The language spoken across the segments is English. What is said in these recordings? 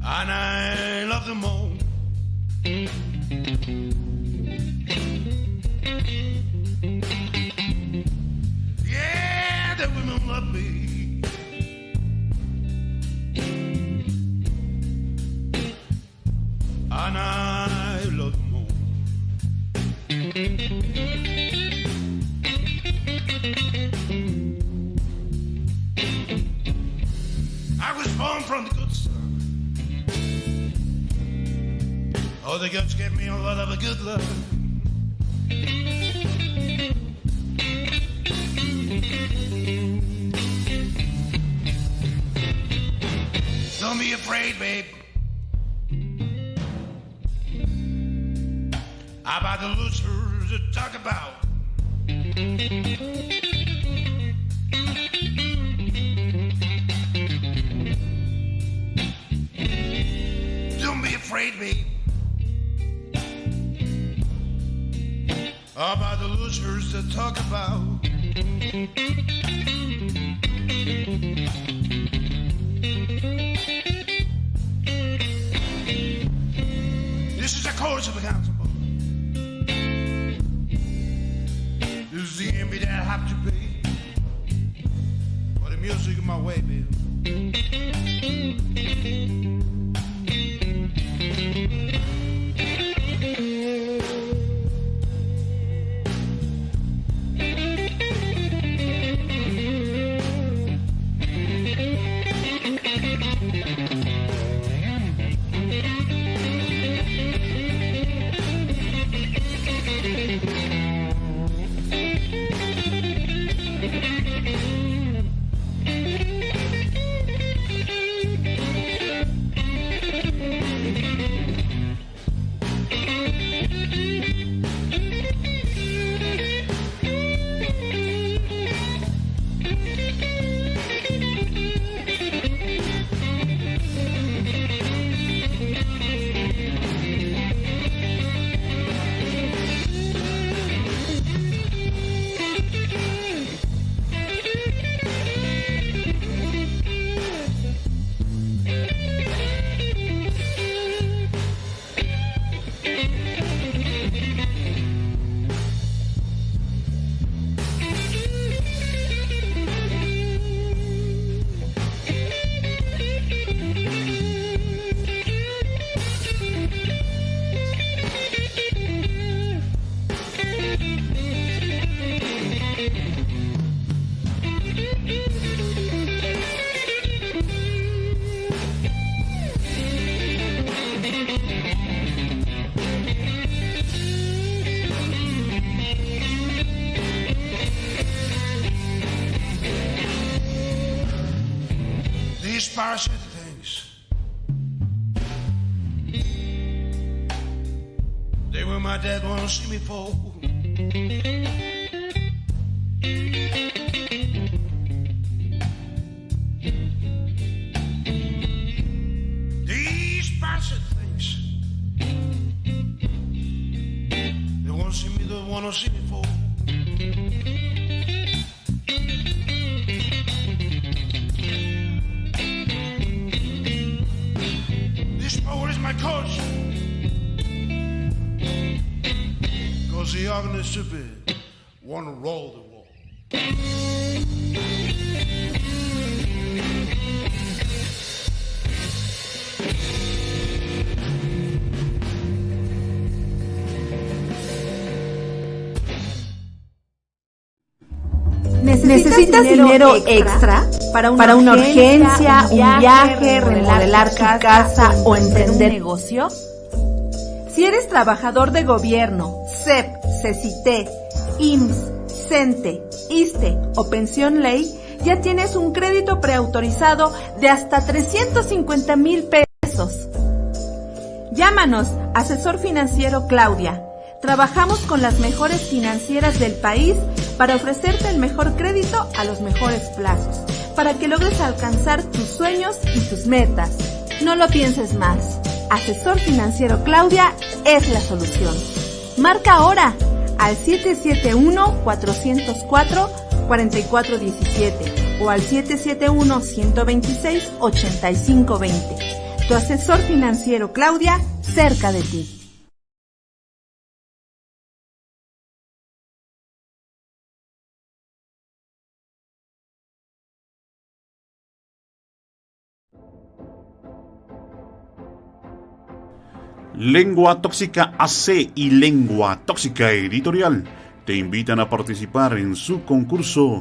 And I love them all. Yeah, the women love me. And I love them all. I was born from the good side. Oh, the gods gave me a lot of a good love. Don't be afraid, babe, about the losers that talk about. Don't be afraid, babe, about the losers that talk about. This is the chorus of the council book. This is the envy that I have to pay for the music in my way, baby. Parachute things. They were my dad wanna see me fall. These parachute things. They wanna see me, they wanna see me fall. My coach, cause the organist should be wanna roll the wall. ¿Necesitas dinero extra para una urgencia, un viaje, remodelar tu casa o emprender un negocio? Si eres trabajador de gobierno, CEP, CECITE, IMSS, CENTE, ISSSTE o Pensión Ley, ya tienes un crédito preautorizado de hasta 350,000 pesos. Llámanos, Asesor Financiero Claudia. Trabajamos con las mejores financieras del país para ofrecerte el mejor crédito a los mejores plazos, para que logres alcanzar tus sueños y tus metas. No lo pienses más. Asesor Financiero Claudia es la solución. Marca ahora al 771-404-4417 o al 771-126-8520. Tu asesor financiero Claudia, cerca de ti. Lengua Tóxica AC y Lengua Tóxica Editorial te invitan a participar en su concurso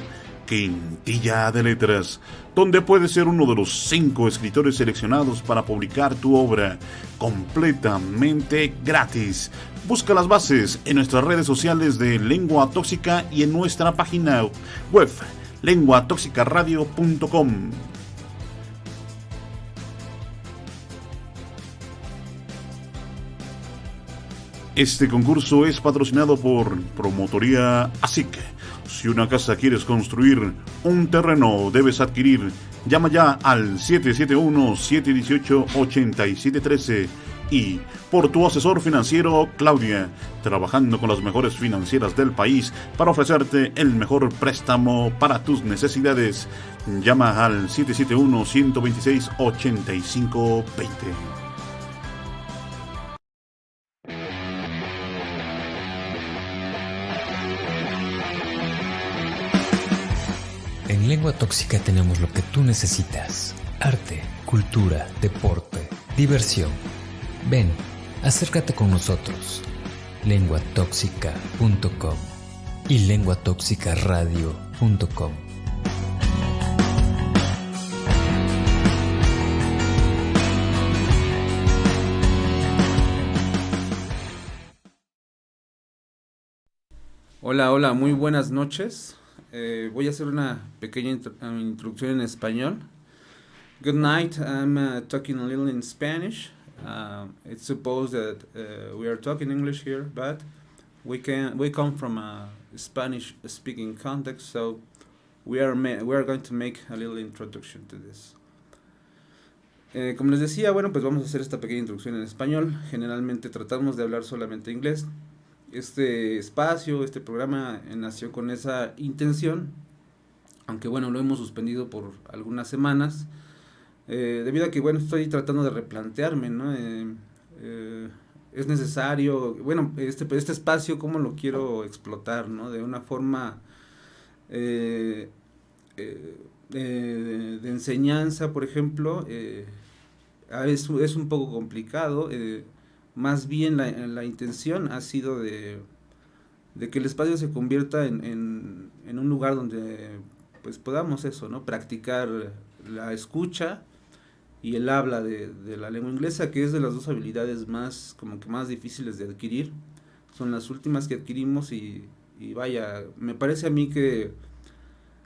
Quintilla de Letras, donde puedes ser uno de los 5 escritores seleccionados para publicar tu obra completamente gratis. Busca las bases en nuestras redes sociales de Lengua Tóxica y en nuestra página web lenguatoxicaradio.com. Este concurso es patrocinado por Promotoría ASIC. Si una casa quieres construir, un terreno debes adquirir. Llama ya al 771-718-8713 y por tu asesor financiero Claudia, trabajando con las mejores financieras del país para ofrecerte el mejor préstamo para tus necesidades. Llama al 771-126-8520. En Lengua Tóxica tenemos lo que tú necesitas: arte, cultura, deporte, diversión. Ven, acércate con nosotros. lenguatoxica.com y lenguatoxicaradio.com. Hola, muy buenas noches. Voy a hacer una pequeña introducción en español. Good night. I'm talking a little in Spanish. It's supposed that we are talking English here, but we come from a Spanish-speaking context, so we are going to make a little introduction to this. Como les decía, bueno, pues vamos a hacer esta pequeña introducción en español. Generalmente tratamos de hablar solamente inglés. Este espacio, este programa nació con esa intención, aunque bueno, lo hemos suspendido por algunas semanas, debido a que bueno, estoy tratando de replantearme, ¿no? Es necesario, bueno, este espacio, ¿cómo lo quiero explotar, ¿no? De una forma de enseñanza, por ejemplo, es un poco complicado. Más bien la intención ha sido de que el espacio se convierta en un lugar donde pues podamos eso, ¿no? Practicar la escucha y el habla de la lengua inglesa, que es de las dos habilidades más difíciles de adquirir. Son las últimas que adquirimos y vaya, me parece a mí que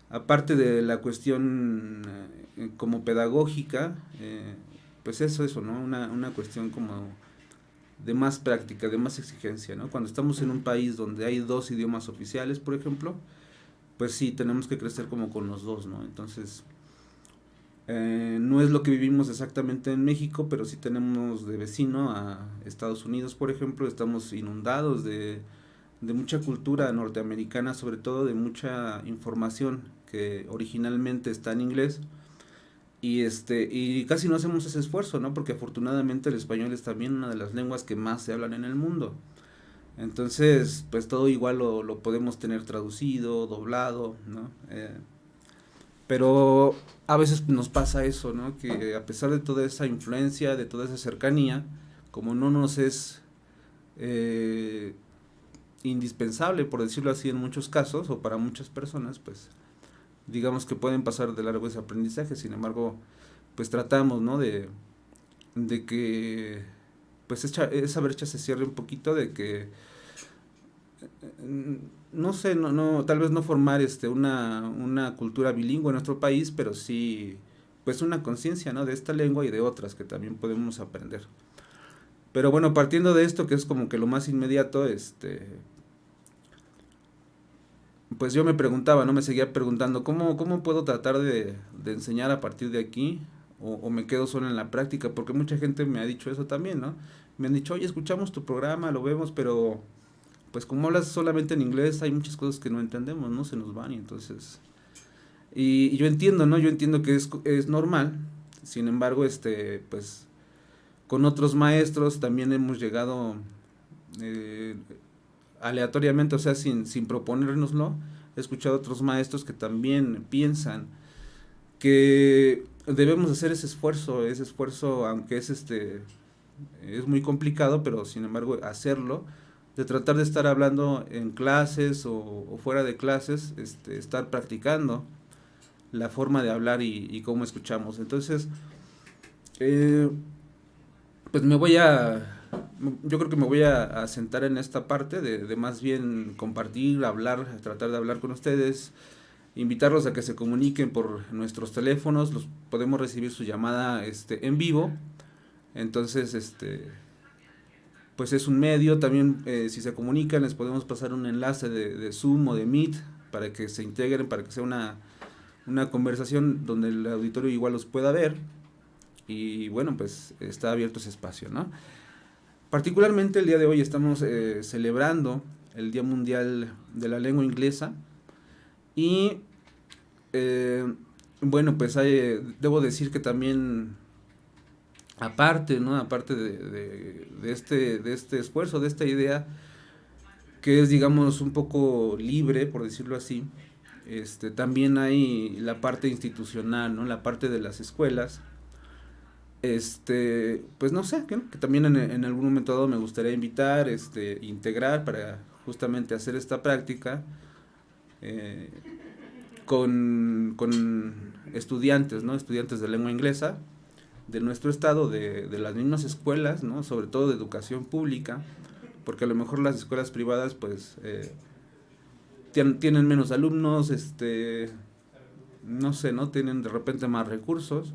aparte de la cuestión como pedagógica, pues eso, ¿no? Una cuestión como de más práctica, de más exigencia, ¿no? Cuando estamos en un país donde hay 2 idiomas oficiales, por ejemplo, pues sí, tenemos que crecer como con los 2, ¿no? Entonces, no es lo que vivimos exactamente en México, pero sí tenemos de vecino a Estados Unidos, por ejemplo. Estamos inundados de mucha cultura norteamericana, sobre todo de mucha información que originalmente está en inglés. Y casi no hacemos ese esfuerzo, ¿no? Porque afortunadamente el español es también una de las lenguas que más se hablan en el mundo. Entonces, pues todo igual lo podemos tener traducido, doblado, ¿no? Pero a veces nos pasa eso, ¿no? Que a pesar de toda esa influencia, de toda esa cercanía, como no nos es indispensable, por decirlo así, en muchos casos, o para muchas personas, pues digamos que pueden pasar de largo ese aprendizaje. Sin embargo, pues tratamos, ¿no? de que pues esa brecha se cierre un poquito, de que no sé, tal vez no formar una cultura bilingüe en nuestro país, pero sí pues una conciencia, ¿no?, de esta lengua y de otras que también podemos aprender. Pero bueno, partiendo de esto, que es como que lo más inmediato, pues yo me preguntaba, ¿no? Me seguía preguntando, ¿cómo puedo tratar de enseñar a partir de aquí? O me quedo solo en la práctica, porque mucha gente me ha dicho eso también, ¿no? Me han dicho, oye, escuchamos tu programa, lo vemos, pero pues como hablas solamente en inglés, hay muchas cosas que no entendemos, ¿no? Se nos van y entonces... Y yo entiendo, ¿no? Yo entiendo que es normal, sin embargo, pues con otros maestros también hemos llegado aleatoriamente, o sea, sin proponérnoslo. He escuchado a otros maestros que también piensan que debemos hacer ese esfuerzo, aunque es muy complicado, pero sin embargo hacerlo, de tratar de estar hablando en clases o fuera de clases, estar practicando la forma de hablar y cómo escuchamos. Entonces, pues yo creo que me voy a sentar en esta parte de más bien compartir, hablar, tratar de hablar con ustedes, invitarlos a que se comuniquen por nuestros teléfonos, podemos recibir su llamada en vivo. Entonces, pues es un medio, también si se comunican les podemos pasar un enlace de Zoom o de Meet para que se integren, para que sea una conversación donde el auditorio igual los pueda ver. Y bueno, pues está abierto ese espacio, ¿no? Particularmente el día de hoy estamos celebrando el Día Mundial de la Lengua Inglesa. Y bueno, pues debo decir que también aparte, ¿no? Aparte de este esfuerzo, de esta idea que es, digamos, un poco libre, por decirlo así, también hay la parte institucional, ¿no? La parte de las escuelas. Pues no sé, que también en algún momento dado me gustaría invitar, integrar para justamente hacer esta práctica con estudiantes, ¿no? Estudiantes de lengua inglesa de nuestro estado, de las mismas escuelas, ¿no? Sobre todo de educación pública, porque a lo mejor las escuelas privadas pues tienen menos alumnos, no sé, ¿no? Tienen de repente más recursos.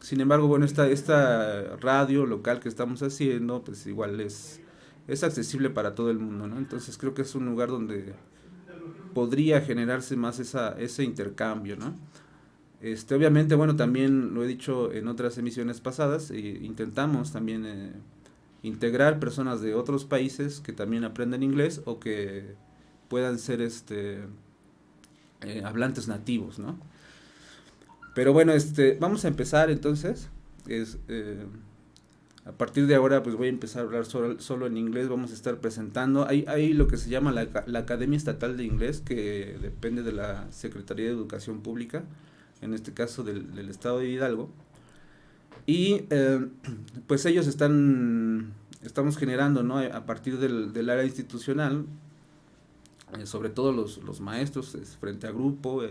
Sin embargo, bueno, esta radio local que estamos haciendo, pues igual es accesible para todo el mundo, ¿no? Entonces creo que es un lugar donde podría generarse más ese intercambio, ¿no? Obviamente, bueno, también lo he dicho en otras emisiones pasadas, intentamos también integrar personas de otros países que también aprenden inglés o que puedan ser hablantes nativos, ¿no? Pero bueno, vamos a empezar entonces. A partir de ahora pues voy a empezar a hablar solo en inglés. Vamos a estar presentando. Hay lo que se llama la Academia Estatal de Inglés, que depende de la Secretaría de Educación Pública, en este caso del estado de Hidalgo. Y pues ellos estamos generando, ¿no? A partir del área institucional, sobre todo los maestros frente a grupo,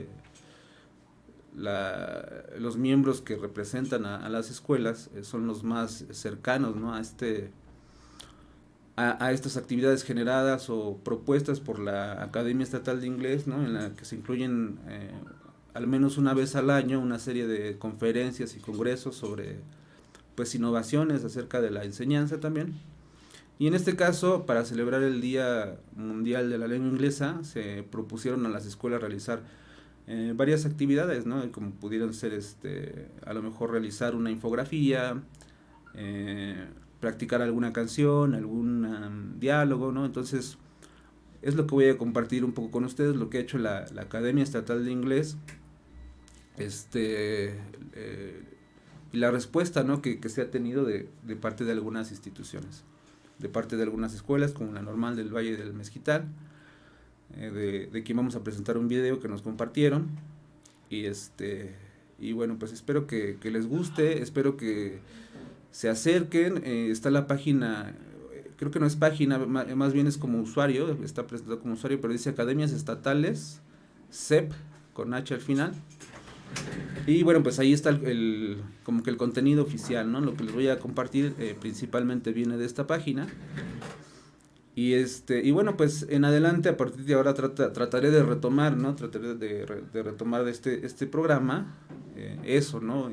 los miembros que representan a las escuelas son los más cercanos, ¿no? a estas actividades generadas o propuestas por la Academia Estatal de Inglés, ¿no? En la que se incluyen al menos una vez al año una serie de conferencias y congresos sobre pues innovaciones acerca de la enseñanza también. Y en este caso, para celebrar el Día Mundial de la Lengua Inglesa, se propusieron a las escuelas realizar varias actividades, ¿no? Como pudieron ser a lo mejor realizar una infografía, practicar alguna canción, algún diálogo, ¿no? Entonces es lo que voy a compartir un poco con ustedes, lo que ha hecho la Academia Estatal de Inglés, y la respuesta, ¿no? que se ha tenido de parte de algunas instituciones, de parte de algunas escuelas como la Normal del Valle del Mezquital, de quien vamos a presentar un video que nos compartieron. Y bueno, pues espero que les guste, espero que se acerquen. Está la página, creo que no es página, más bien es como usuario, está presentado como usuario, pero dice Academias Estatales, CEP, con H al final. Y bueno, pues ahí está como que el contenido oficial, ¿no? Lo que les voy a compartir principalmente viene de esta página. Y bueno, pues en adelante, a partir de ahora trataré de retomar, ¿no? Trataré de retomar este programa, eso, ¿no?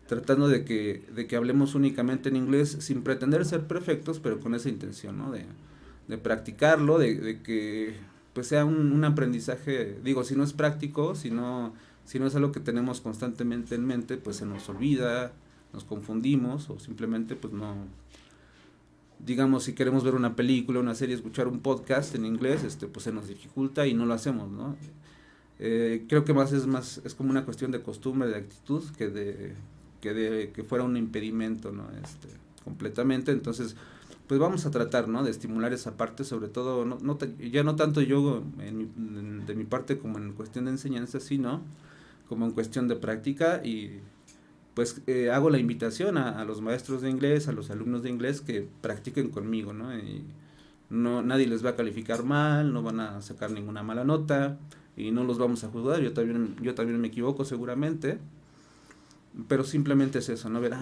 Tratando de que hablemos únicamente en inglés sin pretender ser perfectos, pero con esa intención, ¿no? De practicarlo, de que pues sea un aprendizaje, digo, si no es práctico, si no es algo que tenemos constantemente en mente, pues se nos olvida, nos confundimos o simplemente pues no, digamos, si queremos ver una película, una serie, escuchar un podcast en inglés, pues se nos dificulta y no lo hacemos, ¿no? Creo que es como una cuestión de costumbre, de actitud, que fuera un impedimento, ¿no? Completamente. Entonces, pues vamos a tratar, ¿no? De estimular esa parte, sobre todo, ya no tanto yo de mi parte como en cuestión de enseñanza, sino como en cuestión de práctica. Y pues hago la invitación a los maestros de inglés, a los alumnos de inglés, que practiquen conmigo, ¿no? Y nadie les va a calificar mal, no van a sacar ninguna mala nota y no los vamos a juzgar. Yo también me equivoco seguramente, pero simplemente es eso, ¿no? Ver,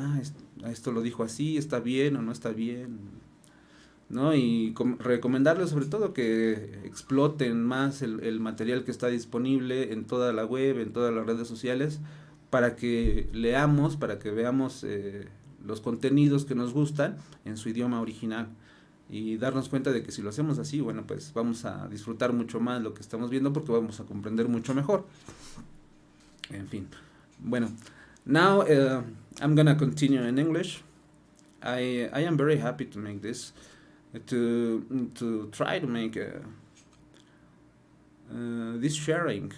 esto lo dijo así, está bien o no está bien, ¿no? Y recomendarles sobre todo que exploten más el material que está disponible en toda la web, en todas las redes sociales, para que leamos, para que veamos los contenidos que nos gustan en su idioma original, y darnos cuenta de que si lo hacemos así, bueno, pues vamos a disfrutar mucho más lo que estamos viendo, porque vamos a comprender mucho mejor. En fin, bueno, now I'm gonna continue in English. I am very happy to make this, to try to make this sharing,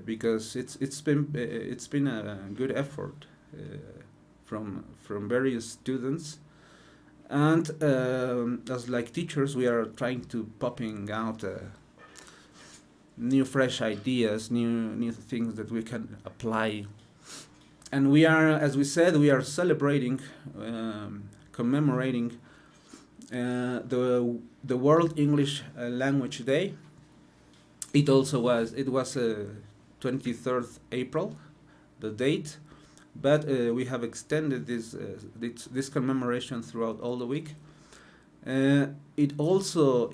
because it's been a good effort from various students, and as like teachers, we are trying to popping out new fresh ideas, new things that we can apply. And we are, as we said, we are celebrating, commemorating the World English Language Day. It was 23rd April, the date, but we have extended this commemoration throughout all the week. It's also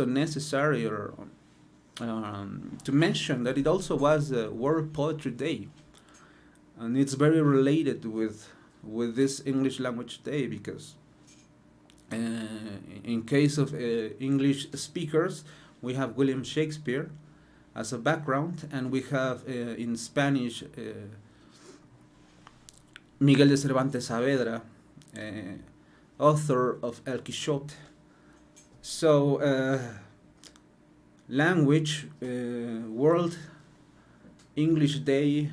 necessary to mention that it also was World Poetry Day, and it's very related with this English Language Day, because in case of English speakers, we have William Shakespeare as a background, and we have in Spanish Miguel de Cervantes Saavedra, author of El Quijote. So language, World English Day,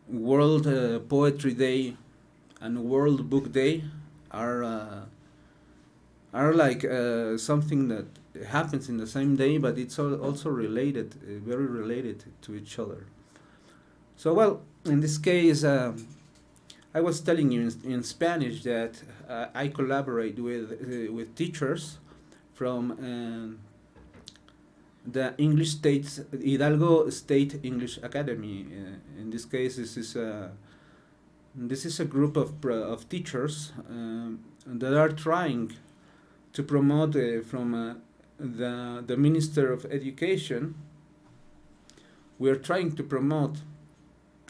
World Poetry Day, and World Book Day are like something that happens in the same day, but it's also related, very related to each other. So, well, in this case, I was telling you in Spanish that I collaborate with teachers from the Hidalgo State English Academy. In this case, this is a group of teachers that are trying to promote from the Minister of Education. We are trying to promote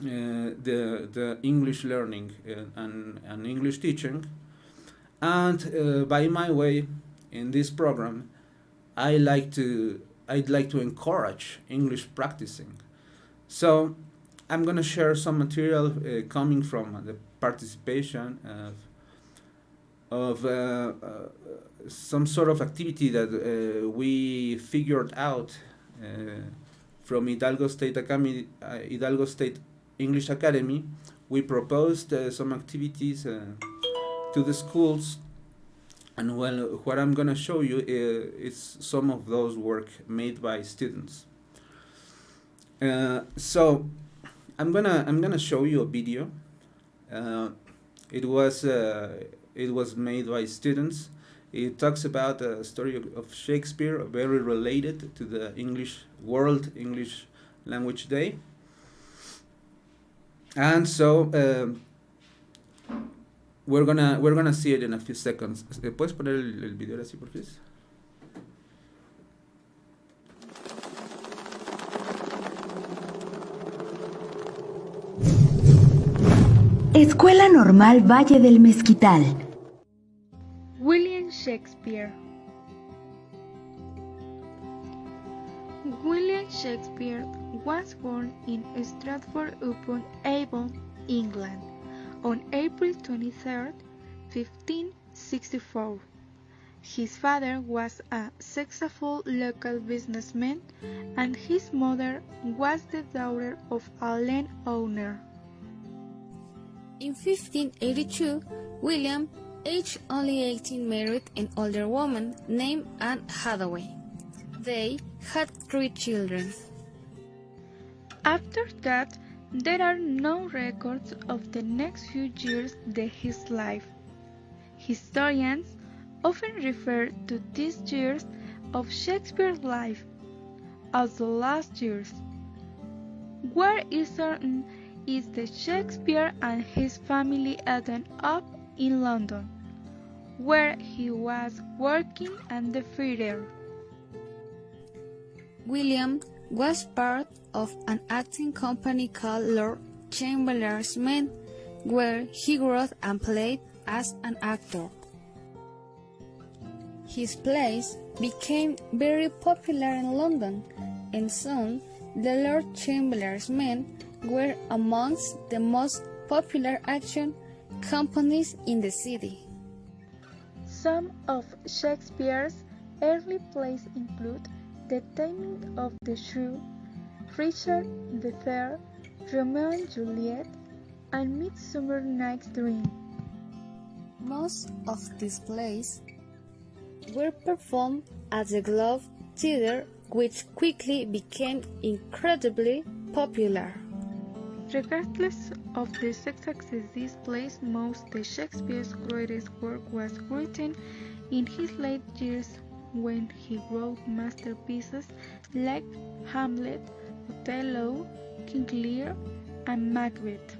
the English learning and English teaching, and by my way, in this program, I'd like to encourage English practicing. So I'm going to share some material coming from the participation of some sort of activity that we figured out from Hidalgo State English Academy. We proposed some activities to the schools, and well, what I'm gonna show you is some of those work made by students. So I'm gonna show you a video. It was made by students. It talks about a story of Shakespeare, very related to the World English Language Day. And so we're gonna see it in a few seconds. ¿Puedes poner el video así, por favor? Escuela Normal Valle del Mezquital. William Shakespeare. William Shakespeare was born in Stratford-upon-Avon, England, on April 23, 1564. His father was a successful local businessman, and his mother was the daughter of a landowner. In 1582, William, aged only 18, married an older woman named Anne Hathaway. They had 3 children. After that, there are no records of the next few years of his life. Historians often refer to these years of Shakespeare's life as the last years. What is certain is that Shakespeare and his family ended up in London, where he was working at the theatre. William was part of an acting company called Lord Chamberlain's Men, where he wrote and played as an actor. His plays became very popular in London, and soon the Lord Chamberlain's Men were amongst the most popular action companies in the city. Some of Shakespeare's early plays include The Taming of the Shrew, Richard III, Romeo and Juliet, and Midsummer Night's Dream. Most of these plays were performed at the Globe Theatre, which quickly became incredibly popular. Regardless of the success of these plays, most of Shakespeare's greatest work was written in his late years, when he wrote masterpieces like Hamlet, Othello, King Lear, and Macbeth.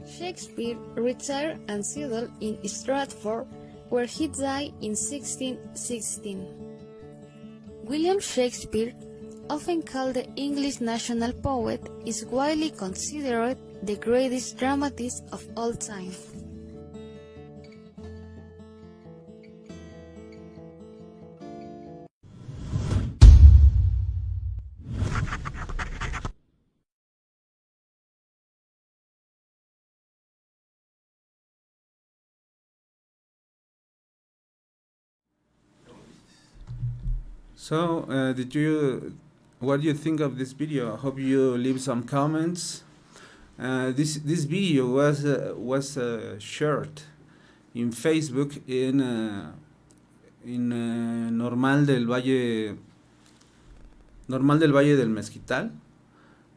Shakespeare retired and settled in Stratford, where he died in 1616. William Shakespeare, often called the English national poet, is widely considered the greatest dramatist of all time. So, what do you think of this video? I hope you leave some comments. This video was shared in Facebook in Normal del Valle del Mezquital.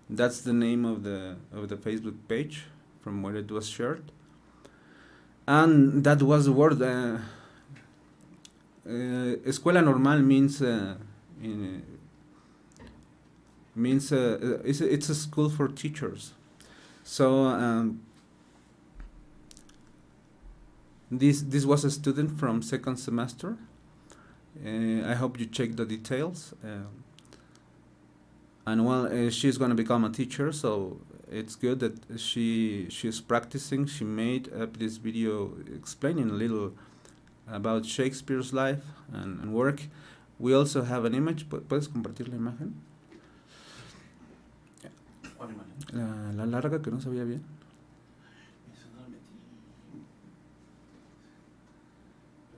That's the name of the Facebook page from where it was shared. And that was the word. Escuela Normal means it's a school for teachers. So this was a student from second semester. I hope you check the details. And well, she's going to become a teacher, so it's good that she's practicing. She made up this video explaining a little about Shakespeare's life and work. We also have an image. ¿Puedes compartir la imagen? La larga que no se veía bien.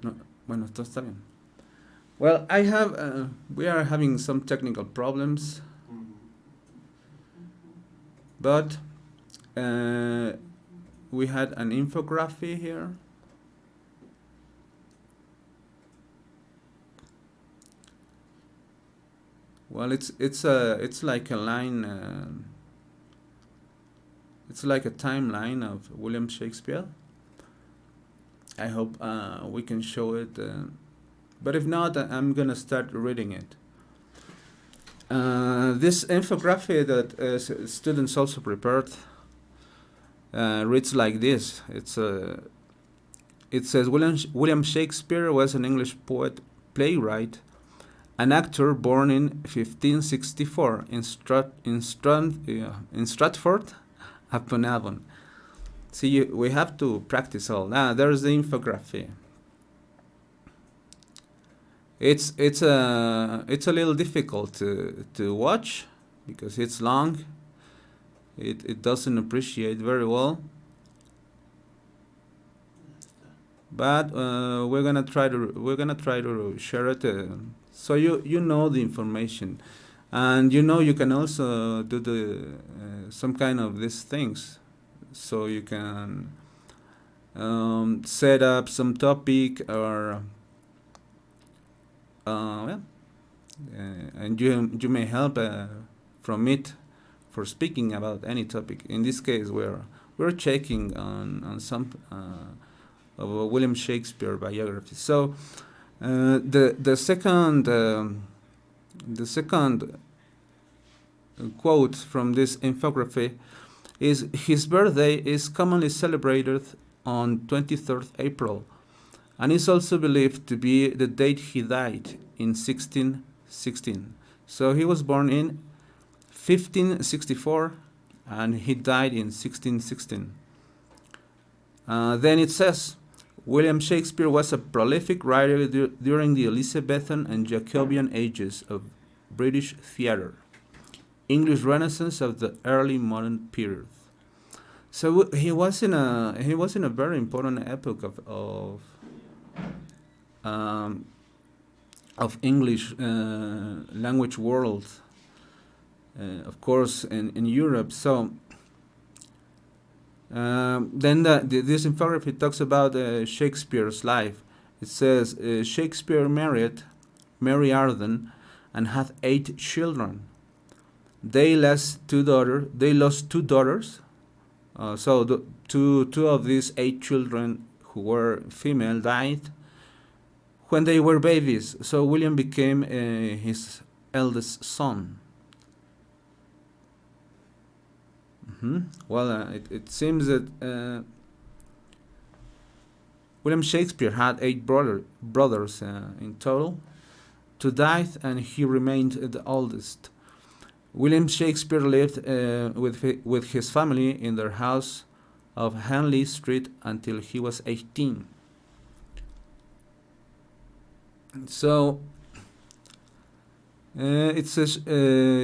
No, bueno, esto está bien. Well, we are having some technical problems, but we had an infography here. Well, it's like a line. It's like a timeline of William Shakespeare. I hope we can show it, but if not, I'm gonna start reading it. This infographic that students also prepared reads like this. It says William Shakespeare was an English poet, playwright, an actor born in 1564 in Stratford upon Avon. See, we have to practice all. Now there's the infography. It's a little difficult to watch because it's long. It doesn't appreciate very well. But we're gonna try to share it so you know the information, and you can also do the some kind of these things, so you can set up some topic or and you may help from it for speaking about any topic. In this case, we're checking on some of a William Shakespeare biography. So the second quote from this infography is, his birthday is commonly celebrated on 23rd April, and is also believed to be the date he died in 1616. So he was born in 1564 and he died in 1616. Then it says, William Shakespeare was a prolific writer during the Elizabethan and Jacobean ages of British theatre, English Renaissance of the early modern period. So he was in a very important epoch of English language world, of course, in Europe. So then this infography talks about Shakespeare's life. It says Shakespeare married Mary Arden and had 8 children. They lost two daughters. So the two of these 8 children, who were female, died when they were babies. So William became his eldest son. Well, it seems that William Shakespeare had 8 brothers in total. 2 died, and he remained the oldest. William Shakespeare lived with his family in their house of Henley Street until he was 18. So it says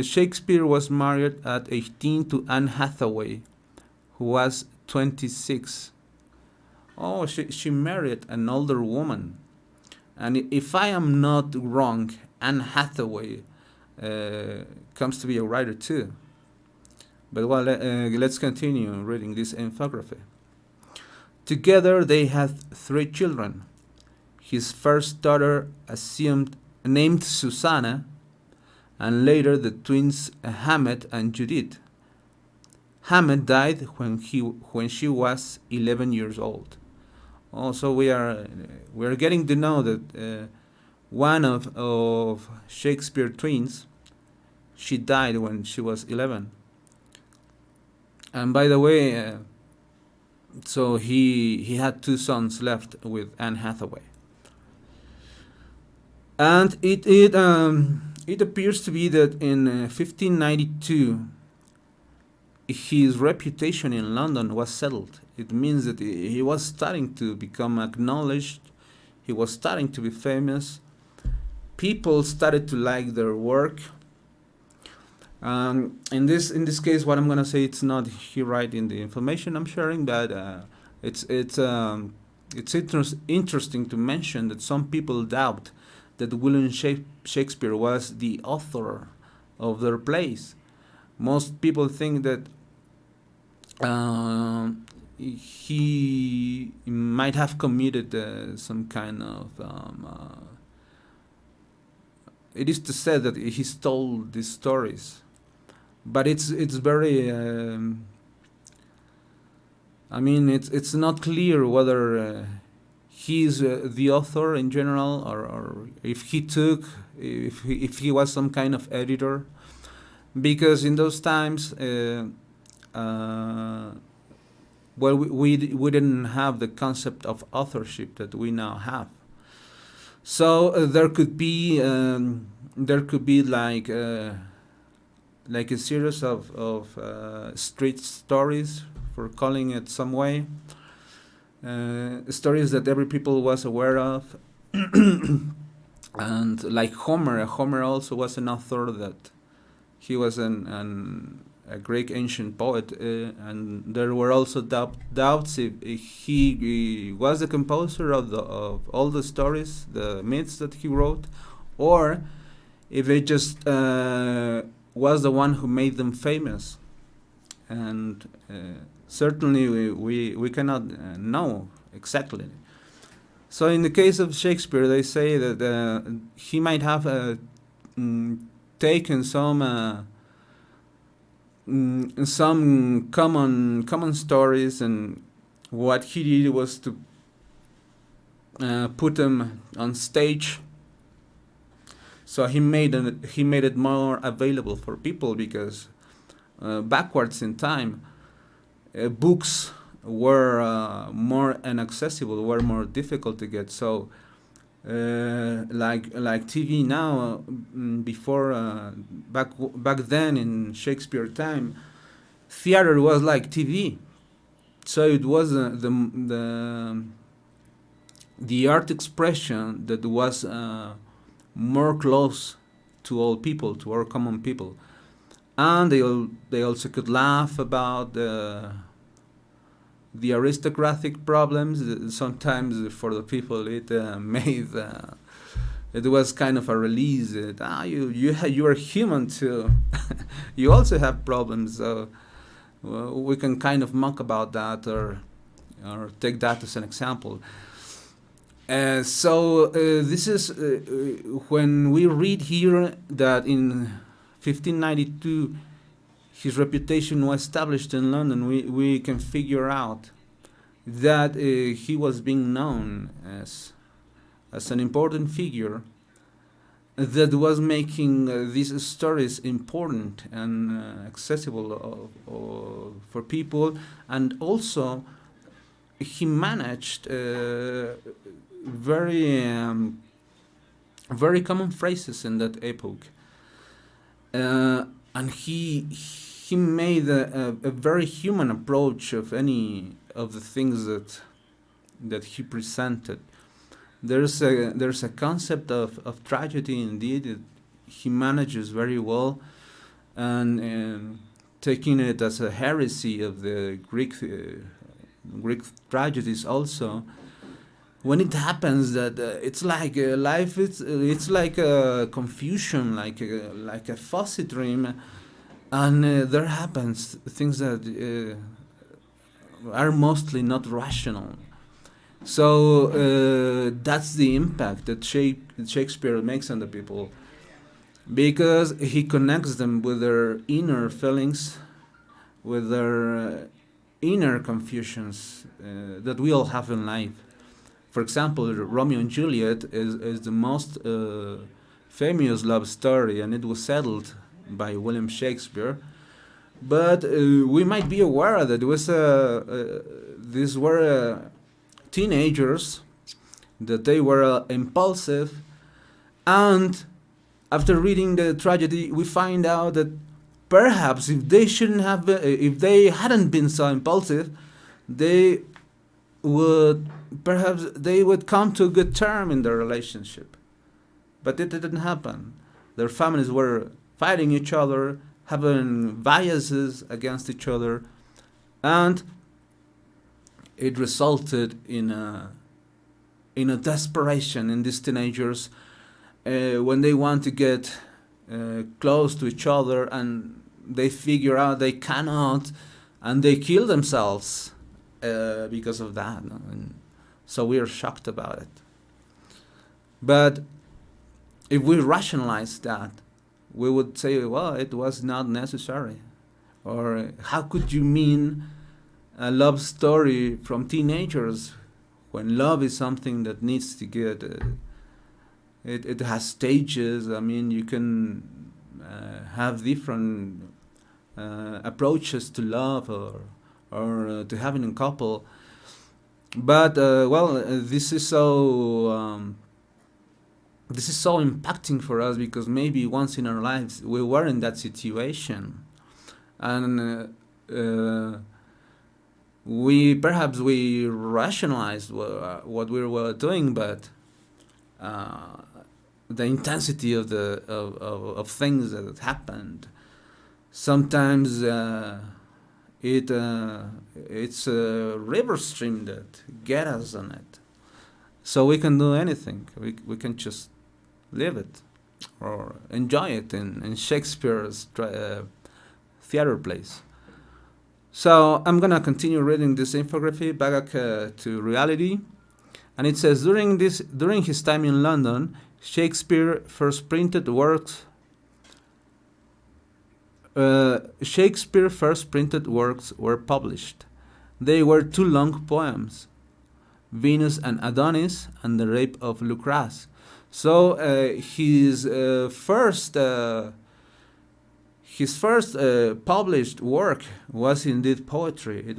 Shakespeare was married at 18 to Anne Hathaway, who was 26. Oh, she married an older woman. And if I am not wrong, Anne Hathaway comes to be a writer too. But well, let's continue reading this infography. Together they had 3 children. His first daughter named Susanna, and later the twins Hamet and Judith. Hamet died when she was 11 years old. Also, we are getting to know that one of Shakespeare twins, she died when she was 11. And by the way, so he had 2 sons left with Anne Hathaway. And it appears to be that in 1592, his reputation in London was settled. It means that he was starting to become acknowledged. He was starting to be famous. People started to like their work. In this case, what I'm gonna say, it's not here right in the information I'm sharing, but it's interesting to mention that some people doubt that William Shakespeare was the author of their plays. Most people think that he might have committed some kind of it is to say that he stole these stories, but it's very I mean, it's not clear whether he's the author in general, or if he was some kind of editor, because in those times well, we didn't have the concept of authorship that we now have. So there could be like a series of street stories, for calling it some way, stories that every people was aware of. And like Homer also was an author, that he was a Greek ancient poet, and there were also doubts if he was the composer of all the stories, the myths that he wrote, or if it just was the one who made them famous. And certainly we cannot know exactly. So in the case of Shakespeare, they say that he might have taken some common stories, and what he did was to put them on stage. So he made it more available for people, because backwards in time, books were more inaccessible, were more difficult to get. So like TV now, before back then in Shakespeare time, theater was like TV. So it was the art expression that was more close to all people, to our common people, and they also could laugh about the aristocratic problems. Sometimes for the people it made it was kind of a release. You are human too. You also have problems. So we can kind of mock about that, or take that as an example. So this is when we read here that in 1592 his reputation was established in London. We can figure out that he was being known as an important figure that was making these stories important and accessible for people. And also he managed very common phrases in that epoch, and he made a very human approach of any of the things that he presented. There's a concept of tragedy indeed. He manages very well, and taking it as a heresy of the Greek tragedies also. When it happens that it's like life, it's like a confusion, like a fuzzy dream, and there happens things that are mostly not rational. So that's the impact that Shakespeare makes on the people, because he connects them with their inner feelings, with their inner confusions that we all have in life. For example, Romeo and Juliet is the most famous love story, and it was settled by William Shakespeare. But we might be aware that it was these were teenagers, that they were impulsive, and after reading the tragedy, we find out that perhaps if they hadn't been so impulsive, they would come to a good term in their relationship. But it didn't happen. Their families were fighting each other, having biases against each other, and it resulted in a desperation in these teenagers when they want to get close to each other, and they figure out they cannot, and they kill themselves because of that. And so we are shocked about it. But if we rationalize that, we would say, well, it was not necessary. Or how could you mean a love story from teenagers when love is something that needs to get it has stages. I mean, you can have different approaches to love, or to having a couple. But this is so impacting for us because maybe once in our lives we were in that situation, and we rationalized what we were doing, but the intensity of of things that happened, sometimes it's a river stream that get us on it. So we can do anything. We can just live it or enjoy it in Shakespeare's theater plays. So I'm gonna continue reading this infography back to reality, and it says during his time in London, Shakespeare first printed works were published. They were 2 long poems, Venus and Adonis and the Rape of Lucrece. So his first published work was indeed poetry. It